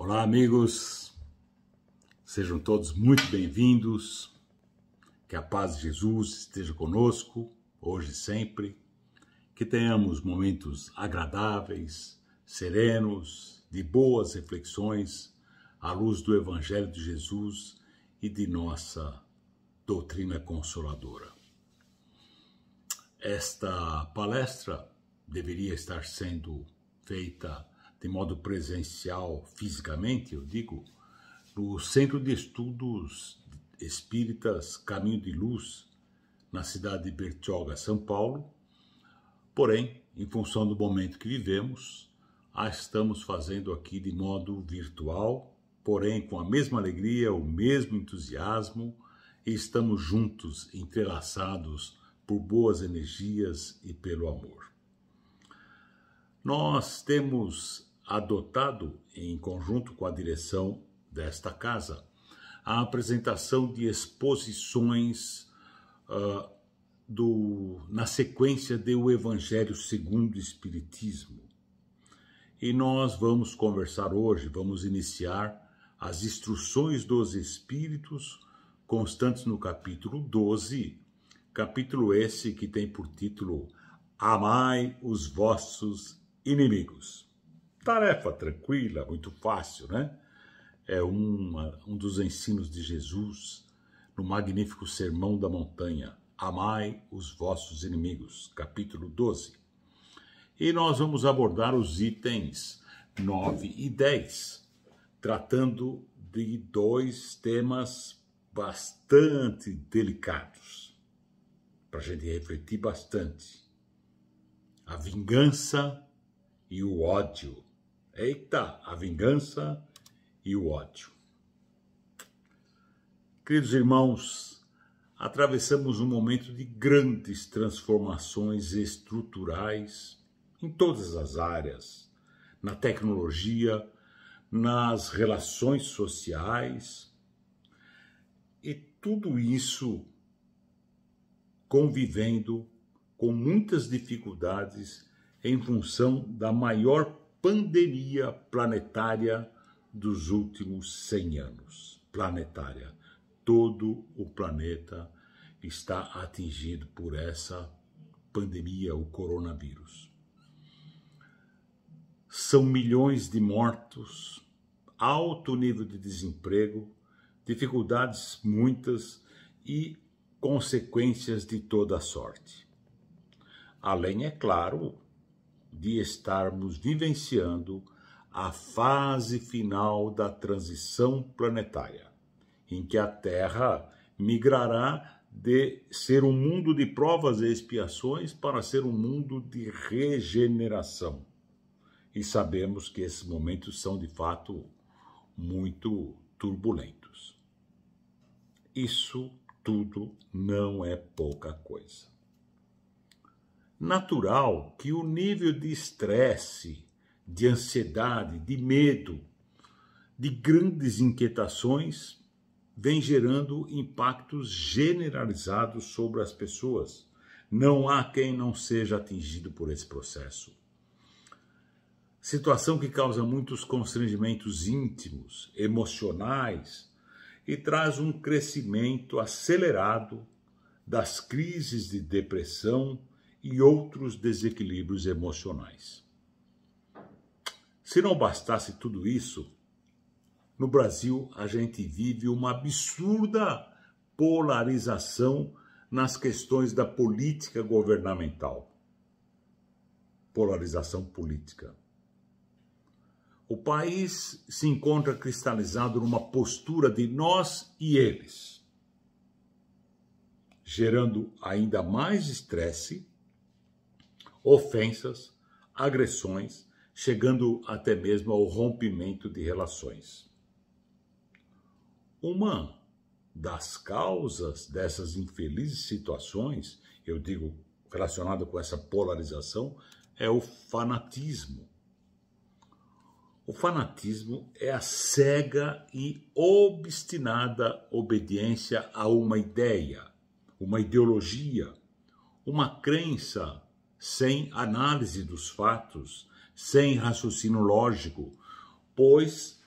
Olá, amigos, sejam todos muito bem-vindos, que a paz de Jesus esteja conosco, hoje e sempre, que tenhamos momentos agradáveis, serenos, de boas reflexões, à luz do Evangelho de Jesus e de nossa doutrina consoladora. Esta palestra deveria estar sendo feita de modo presencial, fisicamente, eu digo, no Centro de Estudos Espíritas Caminho de Luz, na cidade de Bertioga, São Paulo. Porém, em função do momento que vivemos, a estamos fazendo aqui de modo virtual, porém com a mesma alegria, o mesmo entusiasmo, e estamos juntos, entrelaçados por boas energias e pelo amor. Nós temos adotado, em conjunto com a direção desta casa, a apresentação de exposições na sequência do Evangelho segundo o Espiritismo. E nós vamos conversar hoje, vamos iniciar as instruções dos Espíritos, constantes no capítulo 12, capítulo esse que tem por título Amai os vossos inimigos. Tarefa tranquila, muito fácil, né? É um dos ensinos de Jesus no magnífico Sermão da Montanha. Amai os vossos inimigos, capítulo 12. E nós vamos abordar os itens 9 e 10, tratando de dois temas bastante delicados, para a gente refletir bastante. A vingança e o ódio. Eita, a vingança e o ódio. Queridos irmãos, atravessamos um momento de grandes transformações estruturais em todas as áreas, na tecnologia, nas relações sociais, e tudo isso convivendo com muitas dificuldades em função da maior pandemia planetária dos últimos 100 anos. Planetária. Todo o planeta está atingido por essa pandemia, o coronavírus. São milhões de mortos, alto nível de desemprego, dificuldades muitas e consequências de toda sorte. Além, é claro, de estarmos vivenciando a fase final da transição planetária, em que a Terra migrará de ser um mundo de provas e expiações para ser um mundo de regeneração. E sabemos que esses momentos são, de fato, muito turbulentos. Isso tudo não é pouca coisa. Natural que o nível de estresse, de ansiedade, de medo, de grandes inquietações vem gerando impactos generalizados sobre as pessoas. Não há quem não seja atingido por esse processo. Situação que causa muitos constrangimentos íntimos, emocionais e traz um crescimento acelerado das crises de depressão e outros desequilíbrios emocionais. Se não bastasse tudo isso, no Brasil a gente vive uma absurda polarização nas questões da política governamental. Polarização política. O país se encontra cristalizado numa postura de nós e eles, gerando ainda mais estresse, ofensas, agressões, chegando até mesmo ao rompimento de relações. Uma das causas dessas infelizes situações, eu digo relacionada com essa polarização, é o fanatismo. O fanatismo é a cega e obstinada obediência a uma ideia, uma ideologia, uma crença sem análise dos fatos, sem raciocínio lógico, pois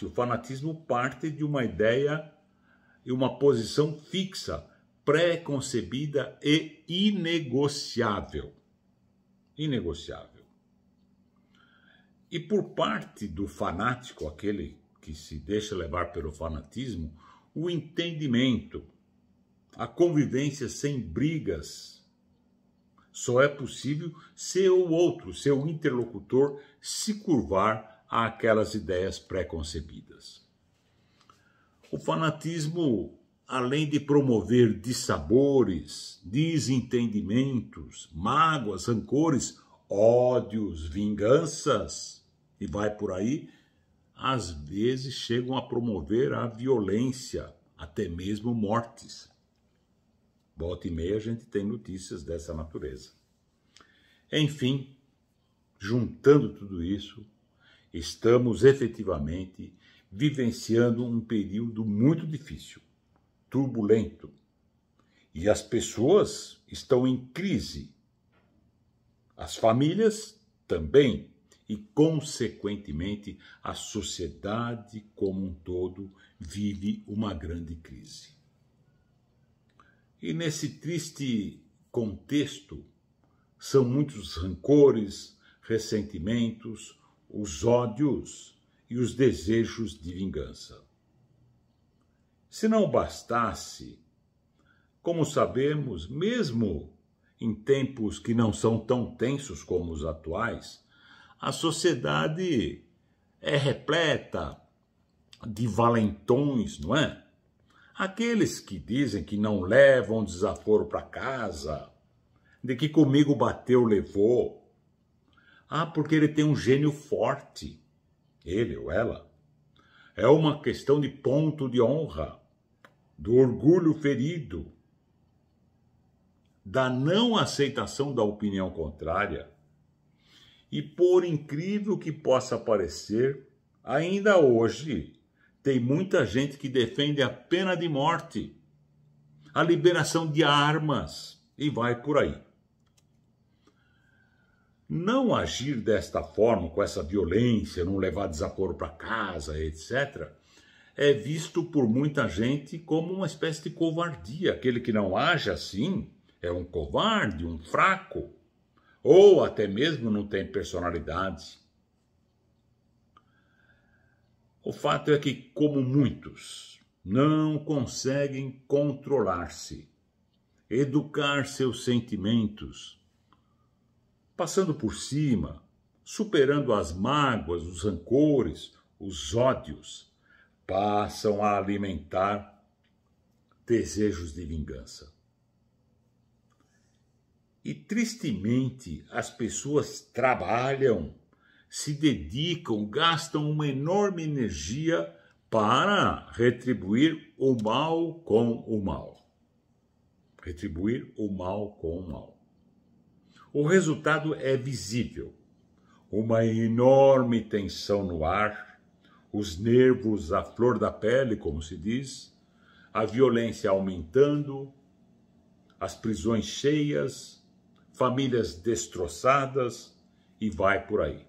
o fanatismo parte de uma ideia e uma posição fixa, pré-concebida e inegociável. Inegociável. E por parte do fanático, aquele que se deixa levar pelo fanatismo, o entendimento, a convivência sem brigas, só é possível se o outro, seu interlocutor, se curvar àquelas ideias pré-concebidas. O fanatismo, além de promover dissabores, desentendimentos, mágoas, rancores, ódios, vinganças, e vai por aí, às vezes chegam a promover a violência, até mesmo mortes. Volta e meia a gente tem notícias dessa natureza. Enfim, juntando tudo isso, estamos efetivamente vivenciando um período muito difícil, turbulento, e as pessoas estão em crise. As famílias também, e consequentemente a sociedade como um todo vive uma grande crise. E nesse triste contexto, são muitos rancores, ressentimentos, os ódios e os desejos de vingança. Se não bastasse, como sabemos, mesmo em tempos que não são tão tensos como os atuais, a sociedade é repleta de valentões, não é? Aqueles que dizem que não levam desaforo para casa, de que comigo bateu, levou. Porque ele tem um gênio forte, ele ou ela. É uma questão de ponto de honra, do orgulho ferido, da não aceitação da opinião contrária. E por incrível que possa parecer, ainda hoje tem muita gente que defende a pena de morte, a liberação de armas e vai por aí. Não agir desta forma, com essa violência, não levar desaforo para casa, etc., é visto por muita gente como uma espécie de covardia. Aquele que não age assim é um covarde, um fraco, ou até mesmo não tem personalidade. O fato é que, como muitos, não conseguem controlar-se, educar seus sentimentos, passando por cima, superando as mágoas, os rancores, os ódios, passam a alimentar desejos de vingança. E tristemente as pessoas trabalham, se dedicam, gastam uma enorme energia para retribuir o mal com o mal. Retribuir o mal com o mal. O resultado é visível. Uma enorme tensão no ar, os nervos à flor da pele, como se diz, a violência aumentando, as prisões cheias, famílias destroçadas e vai por aí.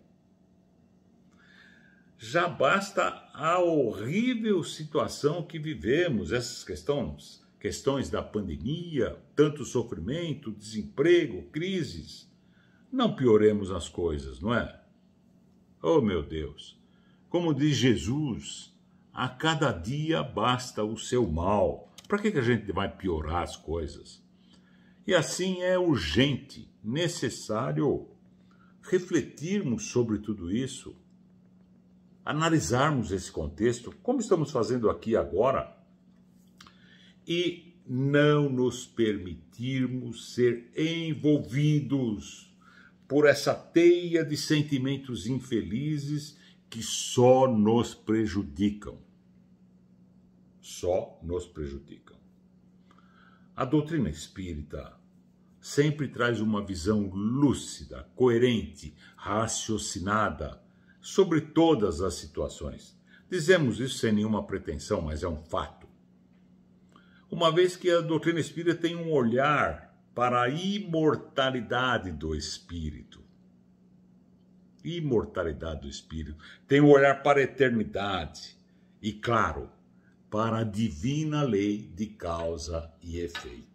Já basta a horrível situação que vivemos, essas questões da pandemia, tanto sofrimento, desemprego, crises. Não pioremos as coisas, não é? Oh, meu Deus! Como diz Jesus, a cada dia basta o seu mal. Para que a gente vai piorar as coisas? E assim é urgente, necessário refletirmos sobre tudo isso, analisarmos esse contexto, como estamos fazendo aqui agora, e não nos permitirmos ser envolvidos por essa teia de sentimentos infelizes que só nos prejudicam. Só nos prejudicam. A doutrina espírita sempre traz uma visão lúcida, coerente, raciocinada sobre todas as situações. Dizemos isso sem nenhuma pretensão, mas é um fato. Uma vez que a doutrina espírita tem um olhar para a imortalidade do espírito. imortalidade do espírito, tem um olhar para a eternidade e, claro, para a divina lei de causa e efeito.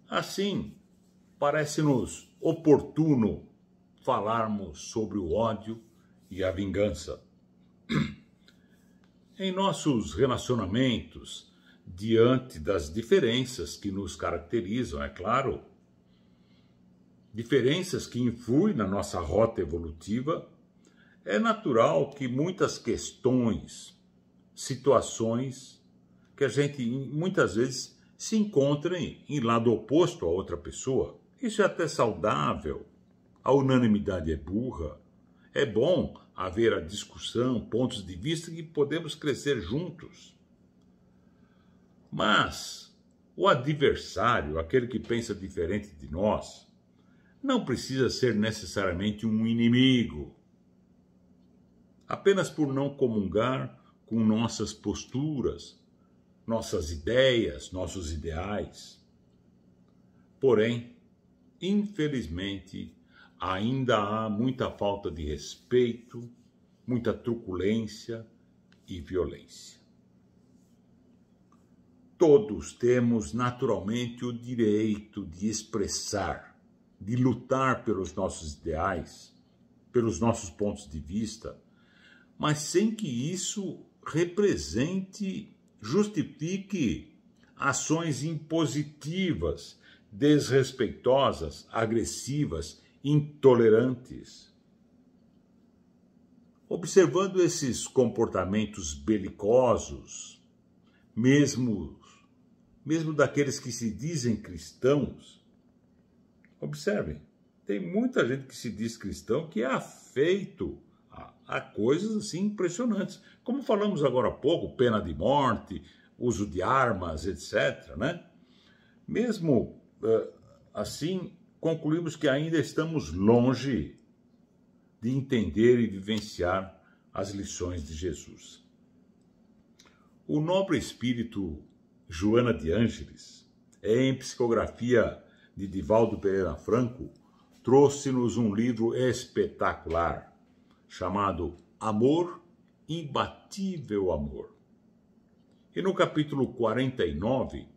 Assim, parece-nos oportuno falarmos sobre o ódio e a vingança. Em nossos relacionamentos, diante das diferenças que nos caracterizam, é claro, diferenças que influem na nossa rota evolutiva, é natural que muitas questões, situações, que a gente muitas vezes se encontrem em lado oposto a outra pessoa. Isso é até saudável. A unanimidade é burra. É bom haver a discussão, pontos de vista que podemos crescer juntos. Mas o adversário, aquele que pensa diferente de nós, não precisa ser necessariamente um inimigo. Apenas por não comungar com nossas posturas, nossas ideias, nossos ideais. Porém, infelizmente, ainda há muita falta de respeito, muita truculência e violência. Todos temos naturalmente o direito de expressar, de lutar pelos nossos ideais, pelos nossos pontos de vista, mas sem que isso justifique ações impositivas, desrespeitosas, agressivas, intolerantes. Observando esses comportamentos belicosos, mesmo daqueles que se dizem cristãos, observem, tem muita gente que se diz cristão que é afeito a coisas assim impressionantes. Como falamos agora há pouco, pena de morte, uso de armas, etc., né? Mesmo assim, concluímos que ainda estamos longe de entender e vivenciar as lições de Jesus. O nobre espírito Joana de Ângeles, em psicografia de Divaldo Pereira Franco, trouxe-nos um livro espetacular, chamado Amor, Imbatível Amor. E no capítulo 49,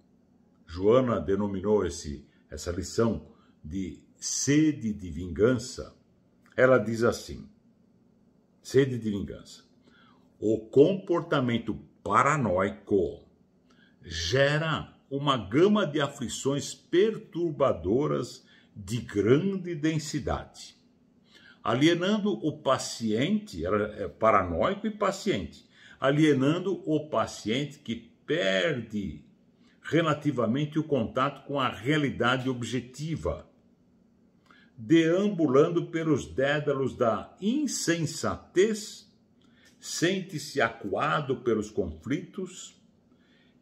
Joana denominou essa lição de sede de vingança. Ela diz assim, sede de vingança. O comportamento paranoico gera uma gama de aflições perturbadoras de grande densidade, alienando o paciente, é paranoico e paciente, alienando o paciente que perde relativamente o contato com a realidade objetiva, deambulando pelos dédalos da insensatez, sente-se acuado pelos conflitos,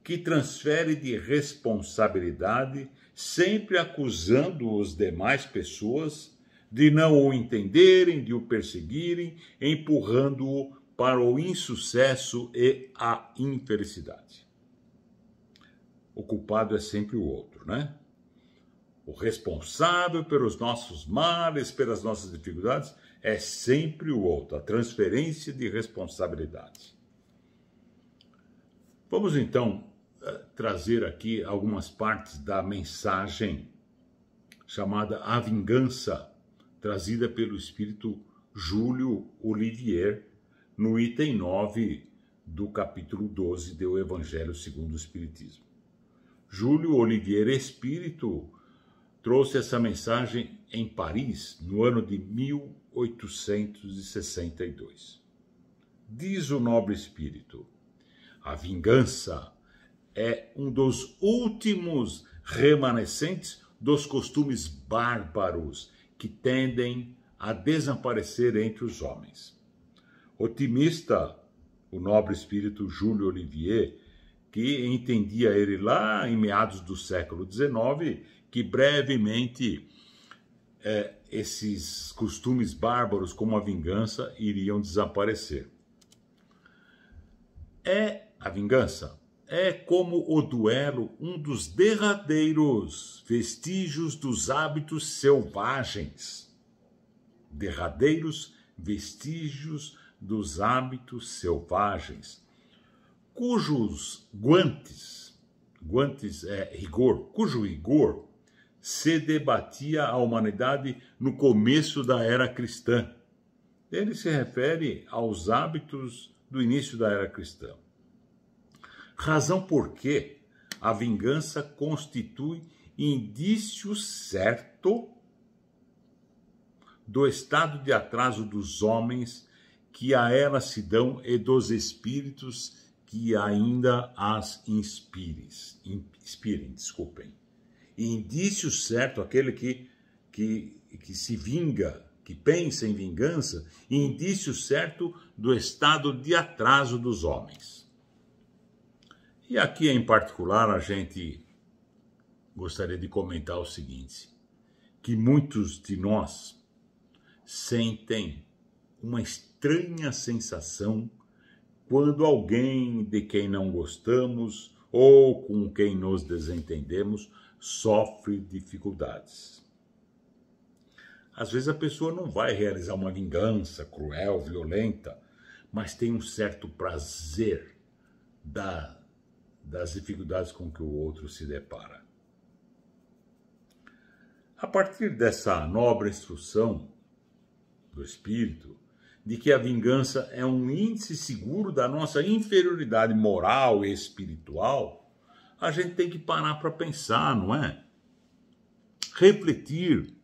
que transfere de responsabilidade, sempre acusando as demais pessoas de não o entenderem, de o perseguirem, empurrando-o para o insucesso e a infelicidade. O culpado é sempre o outro, né? O responsável pelos nossos males, pelas nossas dificuldades, é sempre o outro, a transferência de responsabilidade. Vamos então trazer aqui algumas partes da mensagem chamada A Vingança, trazida pelo espírito Júlio Olivier, no item 9 do capítulo 12 do Evangelho segundo o Espiritismo. Júlio Olivier Espírito trouxe essa mensagem em Paris, no ano de 1862. Diz o nobre espírito: a vingança é um dos últimos remanescentes dos costumes bárbaros que tendem a desaparecer entre os homens. Otimista, o nobre espírito Júlio Olivier, que entendia ele lá em meados do século XIX, que brevemente esses costumes bárbaros como a vingança iriam desaparecer. A vingança é como o duelo um dos derradeiros vestígios dos hábitos selvagens. derradeiros vestígios dos hábitos selvagens, cujos cujo rigor se debatia a humanidade no começo da era cristã. Ele se refere aos hábitos do início da era cristã. Razão por que a vingança constitui indício certo do estado de atraso dos homens que a ela se dão e dos espíritos que ainda as inspirem. Indício certo, aquele que se vinga, que pensa em vingança, indício certo do estado de atraso dos homens. E aqui, em particular, a gente gostaria de comentar o seguinte, que muitos de nós sentem uma estranha sensação quando alguém de quem não gostamos ou com quem nos desentendemos sofre dificuldades. Às vezes a pessoa não vai realizar uma vingança cruel, violenta, mas tem um certo prazer das dificuldades com que o outro se depara. A partir dessa nobre instrução do Espírito, de que a vingança é um índice seguro da nossa inferioridade moral e espiritual, a gente tem que parar para pensar, não é? Refletir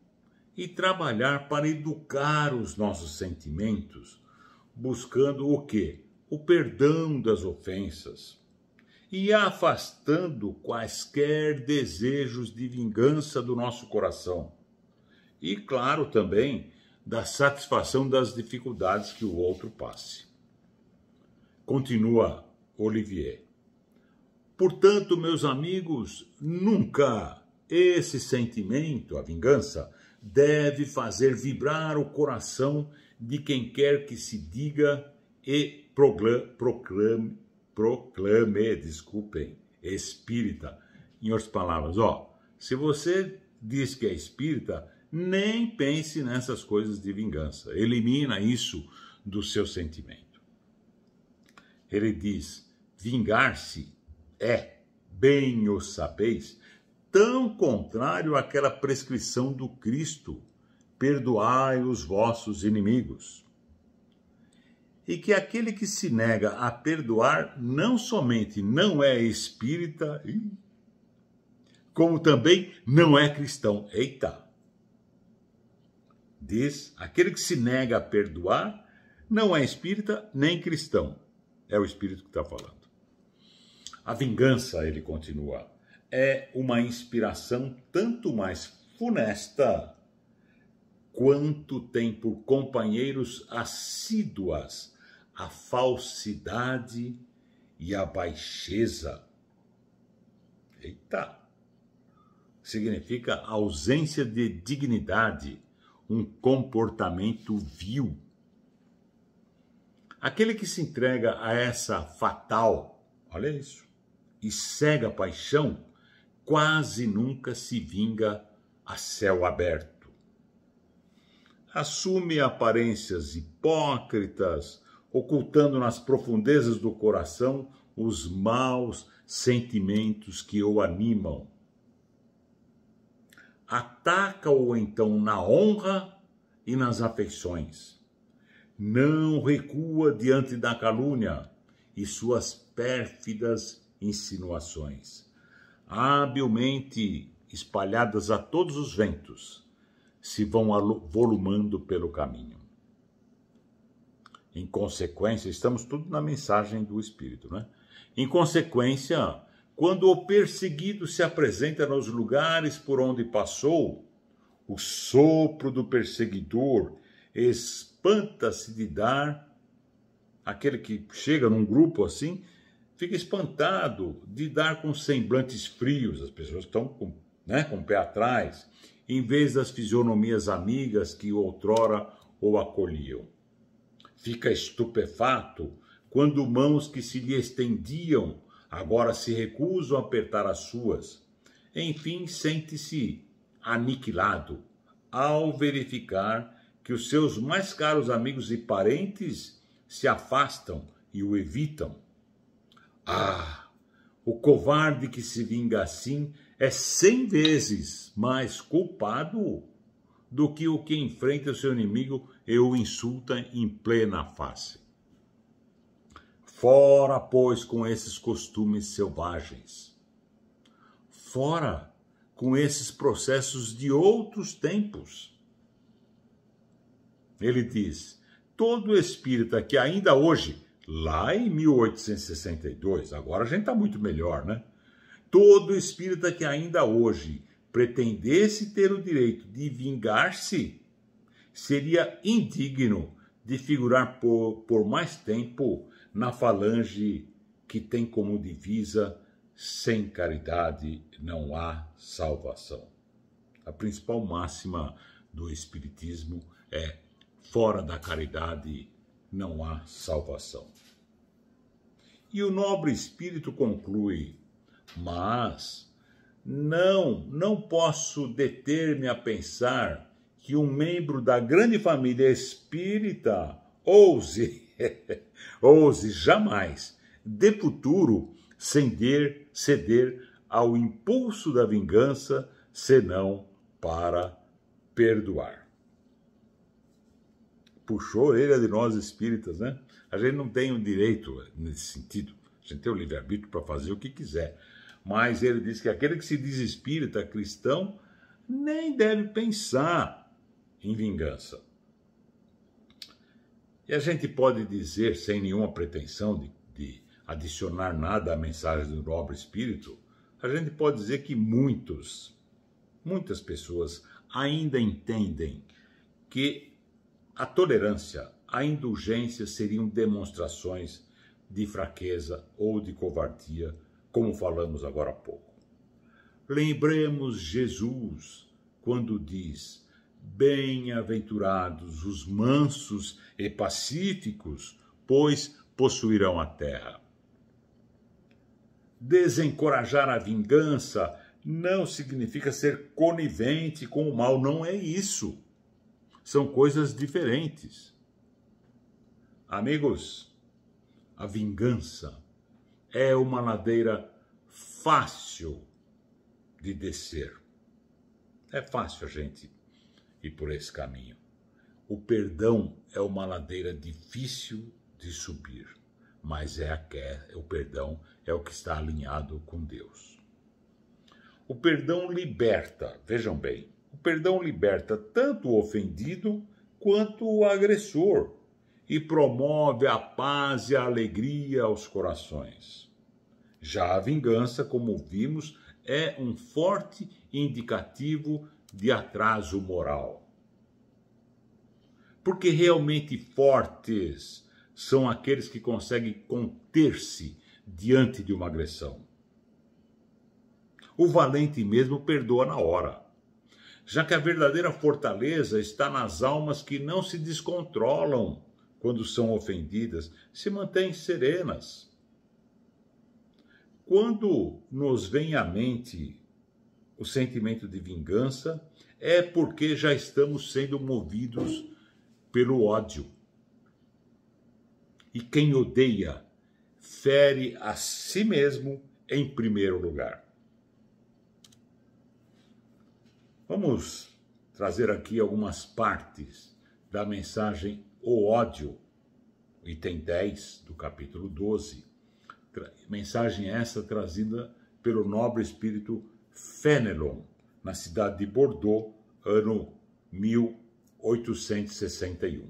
e trabalhar para educar os nossos sentimentos, buscando o quê? O perdão das ofensas e afastando quaisquer desejos de vingança do nosso coração. E, claro, também da satisfação das dificuldades que o outro passe. Continua Olivier. Portanto, meus amigos, nunca esse sentimento, a vingança, deve fazer vibrar o coração de quem quer que se diga e proclame, espírita. Em outras palavras, se você diz que é espírita, nem pense nessas coisas de vingança. Elimina isso do seu sentimento. Ele diz, vingar-se é, bem o sabeis, tão contrário àquela prescrição do Cristo, perdoai os vossos inimigos. E que aquele que se nega a perdoar não somente não é espírita, como também não é cristão. Eita! Diz, aquele que se nega a perdoar não é espírita nem cristão. É o Espírito que está falando. A vingança, ele continua, é uma inspiração tanto mais funesta quanto tem por companheiros assíduas a falsidade e a baixeza. Eita! Significa ausência de dignidade, um comportamento vil. Aquele que se entrega a essa fatal, olha isso, e cega paixão, quase nunca se vinga a céu aberto. Assume aparências hipócritas, ocultando nas profundezas do coração os maus sentimentos que o animam. Ataca-o então na honra e nas afeições. Não recua diante da calúnia e suas pérfidas insinuações, habilmente espalhadas a todos os ventos, se vão volumando pelo caminho. Em consequência, estamos tudo na mensagem do Espírito, né? Em consequência, quando o perseguido se apresenta nos lugares por onde passou, o sopro do perseguidor espanta-se de dar, aquele que chega num grupo assim, fica espantado de dar com semblantes frios, as pessoas estão com o pé atrás, em vez das fisionomias amigas que outrora o acolhiam. Fica estupefato quando mãos que se lhe estendiam agora se recusam a apertar as suas. Enfim, sente-se aniquilado ao verificar que os seus mais caros amigos e parentes se afastam e o evitam. Ah, o covarde que se vinga assim é 100 vezes mais culpado do que o que enfrenta o seu inimigo e o insulta em plena face. Fora, pois, com esses costumes selvagens. Fora com esses processos de outros tempos. Ele diz, todo espírita que ainda hoje, lá em 1862, agora a gente está muito melhor, né? Todo espírita que ainda hoje pretendesse ter o direito de vingar-se, seria indigno de figurar por mais tempo na falange que tem como divisa: sem caridade não há salvação. A principal máxima do Espiritismo é: fora da caridade não há salvação. E o nobre espírito conclui: mas não posso deter-me a pensar que um membro da grande família espírita ouse jamais, de futuro, ceder ao impulso da vingança, senão para perdoar. Puxou a orelha de nós espíritas, né? A gente não tem o direito nesse sentido. A gente tem o livre-arbítrio para fazer o que quiser. Mas ele diz que aquele que se diz espírita, cristão, nem deve pensar em vingança. E a gente pode dizer, sem nenhuma pretensão de adicionar nada à mensagem do nobre espírito, a gente pode dizer que muitas pessoas ainda entendem que a tolerância, a indulgência seriam demonstrações de fraqueza ou de covardia, como falamos agora há pouco. Lembremos Jesus quando diz: bem-aventurados os mansos e pacíficos, pois possuirão a terra. Desencorajar a vingança não significa ser conivente com o mal, não é isso. São coisas diferentes. Amigos, a vingança é uma ladeira fácil de descer. É fácil a gente ir por esse caminho. O perdão é uma ladeira difícil de subir, mas o perdão é o que está alinhado com Deus. O perdão liberta, vejam bem, o perdão liberta tanto o ofendido quanto o agressor e promove a paz e a alegria aos corações. Já a vingança, como vimos, é um forte indicativo de atraso moral. Porque realmente fortes são aqueles que conseguem conter-se diante de uma agressão. O valente mesmo perdoa na hora, já que a verdadeira fortaleza está nas almas que não se descontrolam quando são ofendidas, se mantêm serenas. Quando nos vem à mente o sentimento de vingança, é porque já estamos sendo movidos pelo ódio. E quem odeia fere a si mesmo em primeiro lugar. Vamos trazer aqui algumas partes da mensagem O Ódio, item 10 do capítulo 12. Mensagem essa trazida pelo nobre espírito Fénelon, na cidade de Bordeaux, ano 1861.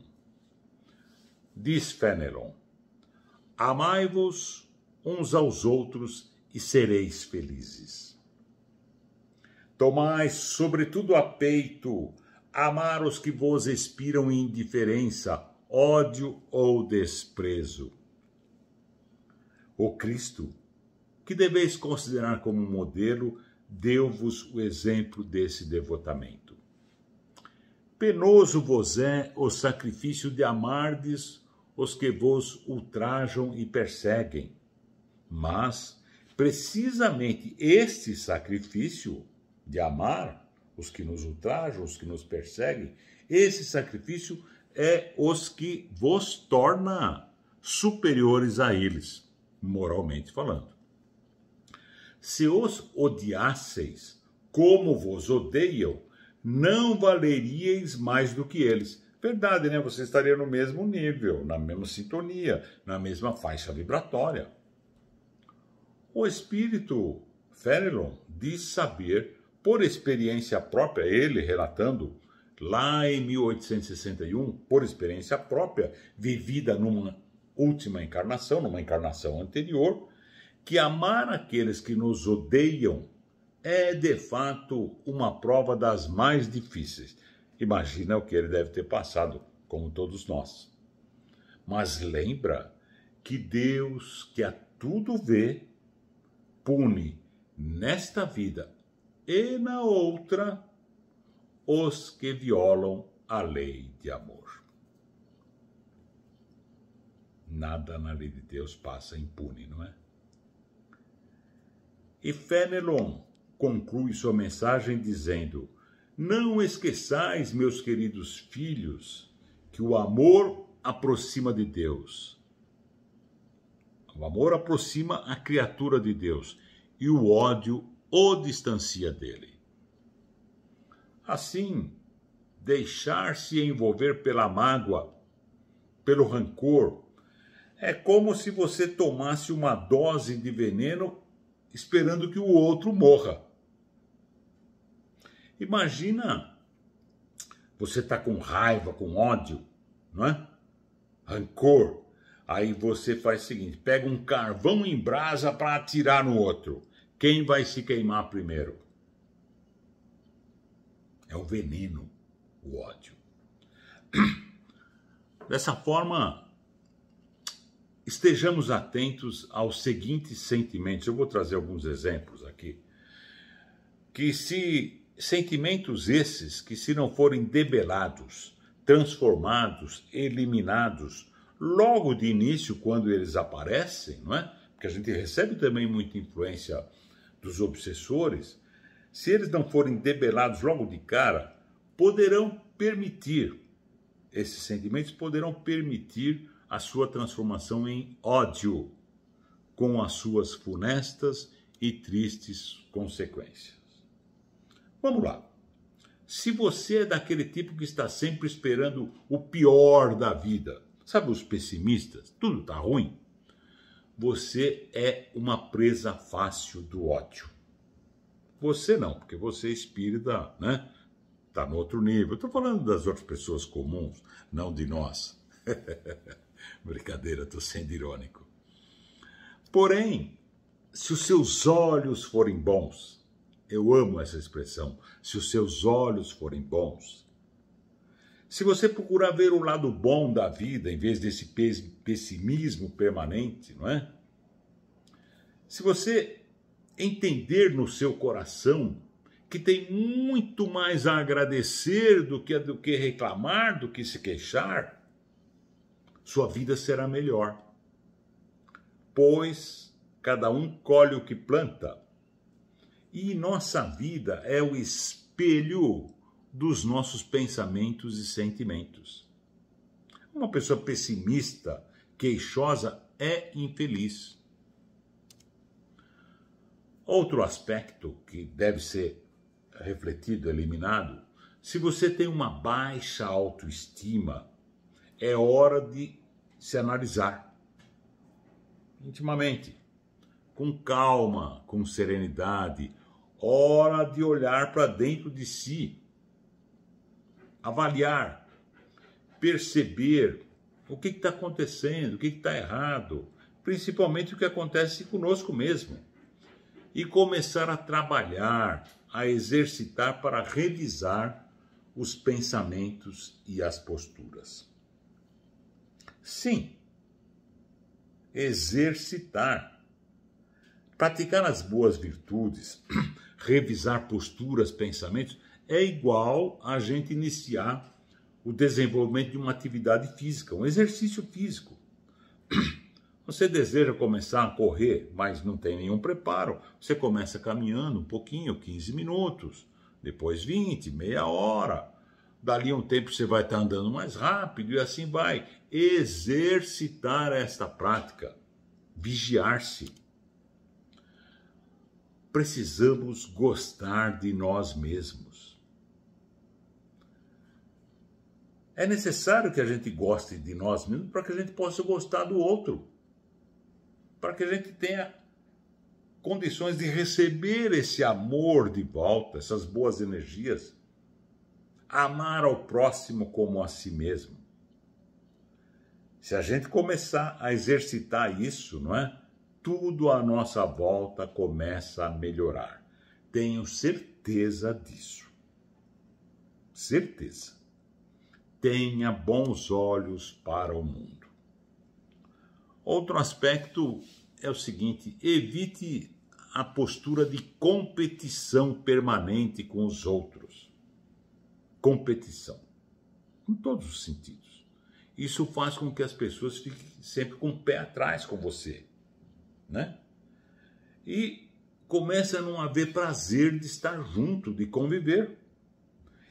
Diz Fénelon: amai-vos uns aos outros e sereis felizes. Tomai sobretudo a peito amar os que vos inspiram indiferença, ódio ou desprezo. O Cristo, que deveis considerar como modelo, deu-vos o exemplo desse devotamento. Penoso vos é o sacrifício de amardes os que vos ultrajam e perseguem, mas precisamente este sacrifício de amar os que nos ultrajam, os que nos perseguem, Esse sacrifício é os que vos torna superiores a eles, moralmente falando. Se os odiasseis como vos odeiam, não valeríeis mais do que eles. Verdade, né? Você estaria no mesmo nível, na mesma sintonia, na mesma faixa vibratória. O espírito Fénelon diz saber, por experiência própria, ele relatando lá em 1861, por experiência própria, vivida numa última encarnação, numa encarnação anterior, que amar aqueles que nos odeiam é, de fato, uma prova das mais difíceis. Imagina o que ele deve ter passado, como todos nós. Mas lembra que Deus, que a tudo vê, pune nesta vida e na outra os que violam a lei de amor. Nada na lei de Deus passa impune, não é? E Fénelon conclui sua mensagem dizendo: não esqueçais, meus queridos filhos, que o amor aproxima de Deus. O amor aproxima a criatura de Deus e o ódio o distancia dele. Assim, deixar-se envolver pela mágoa, pelo rancor, é como se você tomasse uma dose de veneno esperando que o outro morra. Imagina, você está com raiva, com ódio, não é? Rancor. Aí você faz o seguinte, pega um carvão em brasa para atirar no outro. Quem vai se queimar primeiro? É o veneno, o ódio. Dessa forma, estejamos atentos aos seguintes sentimentos. Eu vou trazer alguns exemplos aqui. Sentimentos esses que, se não forem debelados, transformados, eliminados, logo de início, quando eles aparecem, não é? Porque a gente recebe também muita influência dos obsessores. Se eles não forem debelados logo de cara, esses sentimentos poderão permitir a sua transformação em ódio, com as suas funestas e tristes consequências. Vamos lá. Se você é daquele tipo que está sempre esperando o pior da vida, sabe os pessimistas, tudo está ruim, você é uma presa fácil do ódio. Você não, porque você é espírita, né? Está no outro nível. Estou falando das outras pessoas comuns, não de nós. Brincadeira, estou sendo irônico. Porém, se os seus olhos forem bons, eu amo essa expressão, se os seus olhos forem bons, se você procurar ver o lado bom da vida, em vez desse pessimismo permanente, não é? Se você entender no seu coração que tem muito mais a agradecer do que reclamar, do que se queixar, sua vida será melhor. Pois cada um colhe o que planta. E nossa vida é o espelho dos nossos pensamentos e sentimentos. Uma pessoa pessimista, queixosa, é infeliz. Outro aspecto que deve ser refletido, eliminado, se você tem uma baixa autoestima, é hora de se analisar intimamente, com calma, com serenidade, hora de olhar para dentro de si, avaliar, perceber o que está acontecendo, o que está errado, principalmente o que acontece conosco mesmo, e começar a trabalhar, a exercitar para revisar os pensamentos e as posturas. Sim, exercitar. Praticar as boas virtudes, revisar posturas, pensamentos, é igual a gente iniciar o desenvolvimento de uma atividade física, um exercício físico. Você deseja começar a correr, mas não tem nenhum preparo. Você começa caminhando um pouquinho, 15 minutos, depois 20, meia hora. dali a um tempo você vai estar andando mais rápido e assim vai. Exercitar esta prática, vigiar-se. Precisamos gostar de nós mesmos. É necessário que a gente goste de nós mesmos para que a gente possa gostar do outro. Para que a gente tenha condições de receber esse amor de volta, essas boas energias. Amar ao próximo como a si mesmo. Se a gente começar a exercitar isso, não é? Tudo à nossa volta começa a melhorar. Tenho certeza disso. Certeza. Tenha bons olhos para o mundo. Outro aspecto é o seguinte: evite a postura de competição permanente com os outros. Competição. Em todos os sentidos. Isso faz com que as pessoas fiquem sempre com o pé atrás com você. Né? E começa a não haver prazer de estar junto, de conviver.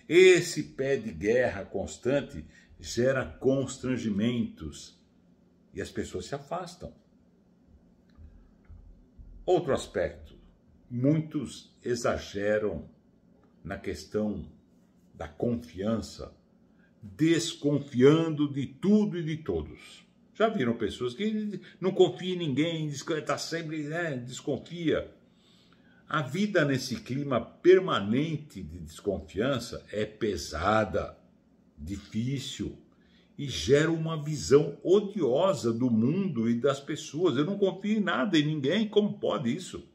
Esse pé de guerra constante gera constrangimentos e as pessoas se afastam. Outro aspecto, muitos exageram na questão da confiança, desconfiando de tudo e de todos. Já viram pessoas que não confiam em ninguém, está sempre, desconfia. A vida nesse clima permanente de desconfiança é pesada, difícil e gera uma visão odiosa do mundo e das pessoas. Eu não confio em nada, em ninguém, como pode isso?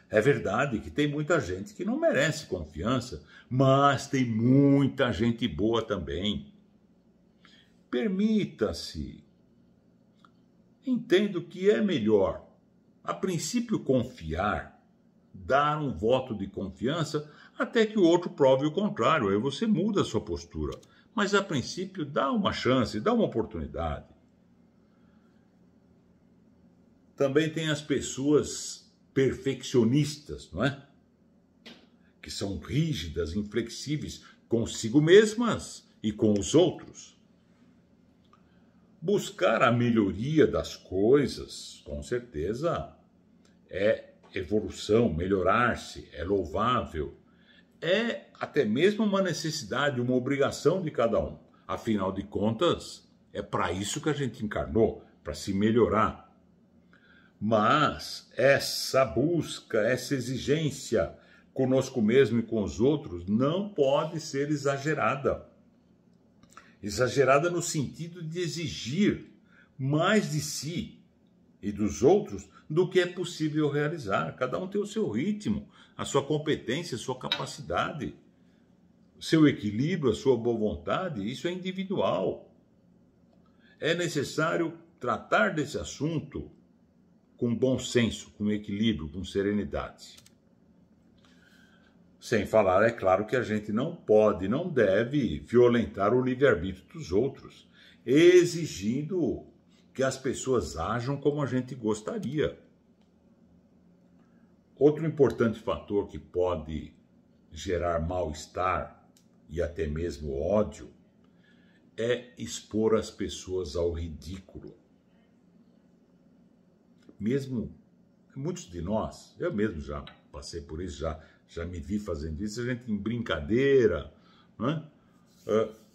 É verdade que tem muita gente que não merece confiança, mas tem muita gente boa também. Permita-se. Entendo que é melhor, a princípio, confiar, dar um voto de confiança, até que o outro prove o contrário. Aí você muda a sua postura. Mas, a princípio, dá uma chance, dá uma oportunidade. Também tem as pessoas perfeccionistas, não é? Que são rígidas, inflexíveis consigo mesmas e com os outros. Buscar a melhoria das coisas, com certeza, é evolução, melhorar-se, é louvável. É até mesmo uma necessidade, uma obrigação de cada um. Afinal de contas, é para isso que a gente encarnou, para se melhorar. Mas essa busca, essa exigência conosco mesmo e com os outros não pode ser exagerada. Exagerada no sentido de exigir mais de si e dos outros do que é possível realizar. Cada um tem o seu ritmo, a sua competência, a sua capacidade, o seu equilíbrio, a sua boa vontade. Isso é individual. É necessário tratar desse assunto com bom senso, com equilíbrio, com serenidade. Sem falar, é claro, que a gente não pode, não deve violentar o livre-arbítrio dos outros, exigindo que as pessoas ajam como a gente gostaria. Outro importante fator que pode gerar mal-estar e até mesmo ódio é expor as pessoas ao ridículo. Mesmo muitos de nós, eu mesmo já passei por isso, já me vi fazendo isso, a gente em brincadeira, né?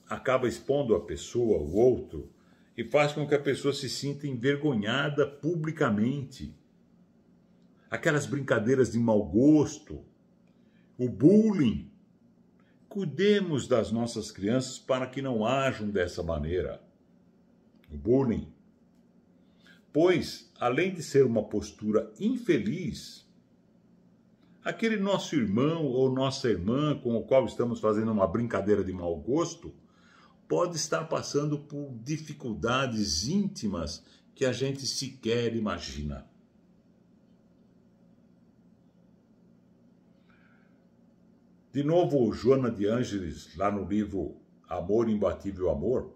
Acaba expondo a pessoa, o outro, e faz com que a pessoa se sinta envergonhada publicamente. Aquelas brincadeiras de mau gosto, o bullying. Cuidemos das nossas crianças para que não ajam dessa maneira. O bullying. Pois, além de ser uma postura infeliz, aquele nosso irmão ou nossa irmã com o qual estamos fazendo uma brincadeira de mau gosto pode estar passando por dificuldades íntimas que a gente sequer imagina. De novo, Joana de Ângeles, lá no livro Amor, Imbatível Amor,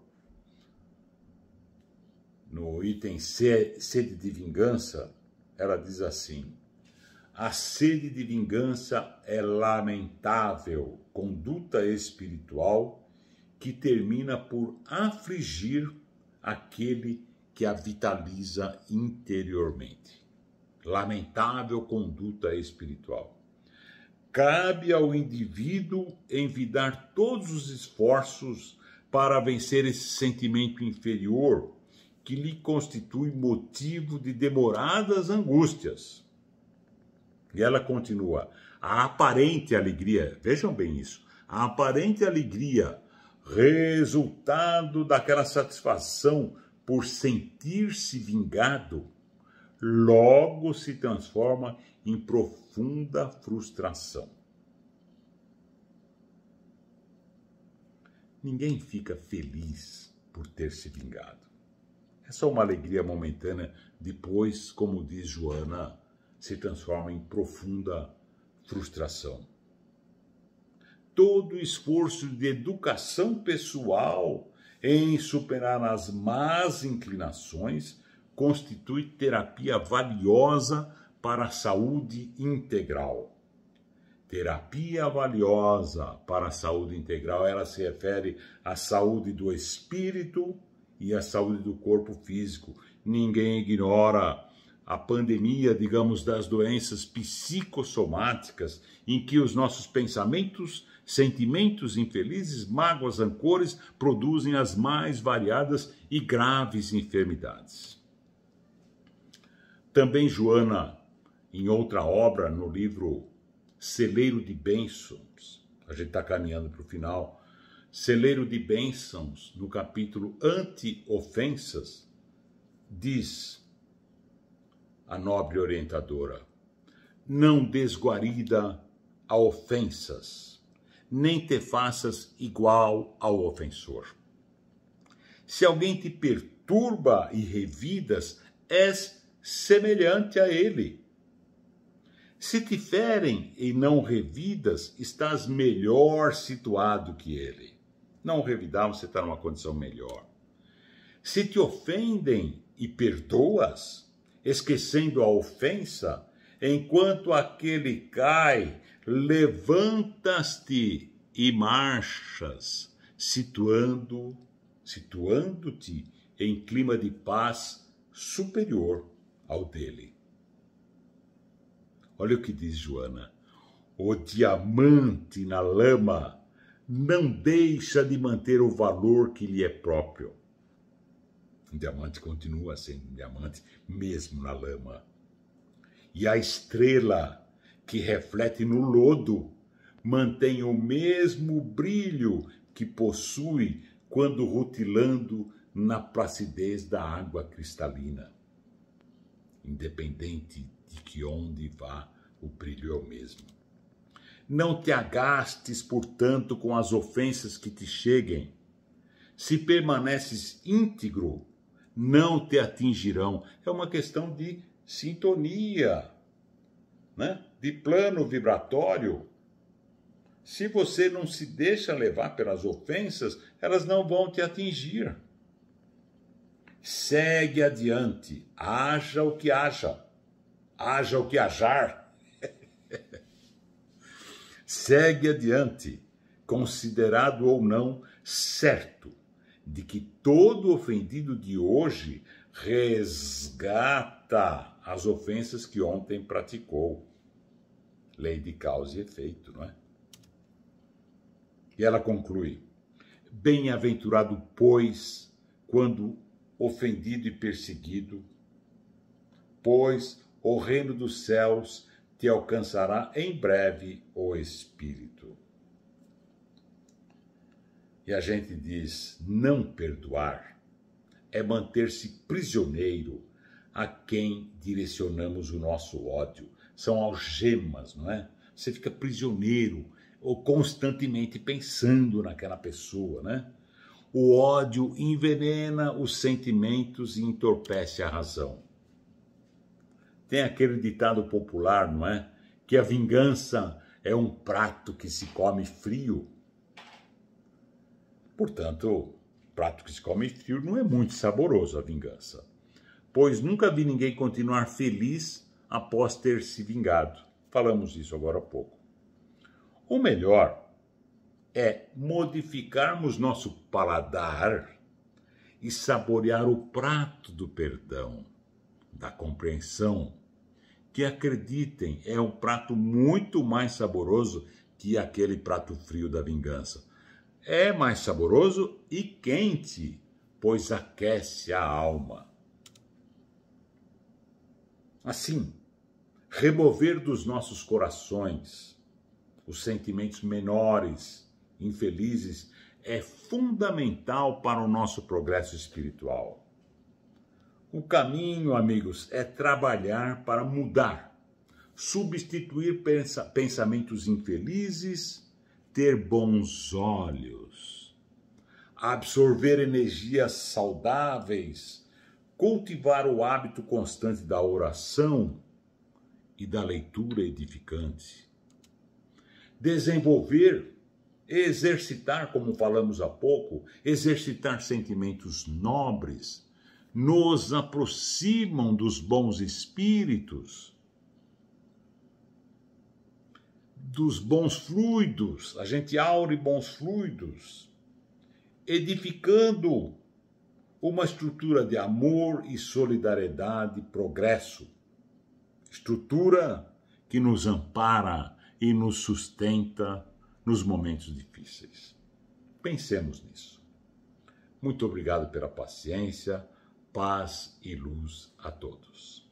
no item Sede de Vingança, ela diz assim: A sede de vingança é lamentável conduta espiritual que termina por afligir aquele que a vitaliza interiormente. Lamentável conduta espiritual. Cabe ao indivíduo envidar todos os esforços para vencer esse sentimento inferior que lhe constitui motivo de demoradas angústias. E ela continua, a aparente alegria, vejam bem isso, a aparente alegria, resultado daquela satisfação por sentir-se vingado, logo se transforma em profunda frustração. Ninguém fica feliz por ter se vingado. É só uma alegria momentânea, depois, como diz Joana, se transforma em profunda frustração. Todo esforço de educação pessoal em superar as más inclinações constitui terapia valiosa para a saúde integral. Terapia valiosa para a saúde integral, ela se refere à saúde do espírito e à saúde do corpo físico. Ninguém ignora a pandemia, digamos, das doenças psicossomáticas, em que os nossos pensamentos, sentimentos infelizes, mágoas, rancores, produzem as mais variadas e graves enfermidades. Também Joana, em outra obra, no livro Celeiro de Bênçãos, a gente está caminhando para o final, Celeiro de Bênçãos, no capítulo Anti-Ofensas, diz a nobre orientadora, não desguarida a ofensas, nem te faças igual ao ofensor. Se alguém te perturba e revidas, és semelhante a ele. Se te ferem e não revidas, estás melhor situado que ele. Não revidar, você está numa condição melhor. Se te ofendem e perdoas, esquecendo a ofensa, enquanto aquele cai, levantas-te e marchas, situando-te em clima de paz superior ao dele. Olha o que diz Joana. O diamante na lama não deixa de manter o valor que lhe é próprio. O diamante continua sendo um diamante mesmo na lama. E a estrela que reflete no lodo mantém o mesmo brilho que possui quando rutilando na placidez da água cristalina. Independente de que onde vá, o brilho é o mesmo. Não te agastes, portanto, com as ofensas que te cheguem. Se permaneces íntegro, não te atingirão. É uma questão de sintonia, né? De plano vibratório. Se você não se deixa levar pelas ofensas, elas não vão te atingir. Segue adiante, haja o que haja, haja o que hajar. Segue adiante, considerado ou não certo de que todo ofendido de hoje resgata as ofensas que ontem praticou. Lei de causa e efeito, não é? E ela conclui, bem-aventurado, pois, quando ofendido e perseguido, pois o reino dos céus te alcançará em breve o Espírito. E a gente diz, não perdoar é manter-se prisioneiro a quem direcionamos o nosso ódio. São algemas, não é? Você fica prisioneiro ou constantemente pensando naquela pessoa, né? O ódio envenena os sentimentos e entorpece a razão. Tem aquele ditado popular, não é? Que a vingança é um prato que se come frio. Portanto, prato que se come frio não é muito saboroso a vingança. Pois nunca vi ninguém continuar feliz após ter se vingado. Falamos isso agora há pouco. O melhor é modificarmos nosso paladar e saborear o prato do perdão, da compreensão, que, acreditem, é um prato muito mais saboroso que aquele prato frio da vingança. É mais saboroso e quente, pois aquece a alma. Assim, remover dos nossos corações os sentimentos menores, infelizes, é fundamental para o nosso progresso espiritual. O caminho, amigos, é trabalhar para mudar, substituir pensamentos infelizes, ter bons olhos, absorver energias saudáveis, cultivar o hábito constante da oração e da leitura edificante, desenvolver, exercitar, como falamos há pouco, exercitar sentimentos nobres, nos aproximam dos bons espíritos, dos bons fluidos, a gente aure bons fluidos, edificando uma estrutura de amor e solidariedade, progresso, estrutura que nos ampara e nos sustenta nos momentos difíceis. Pensemos nisso. Muito obrigado pela paciência, paz e luz a todos.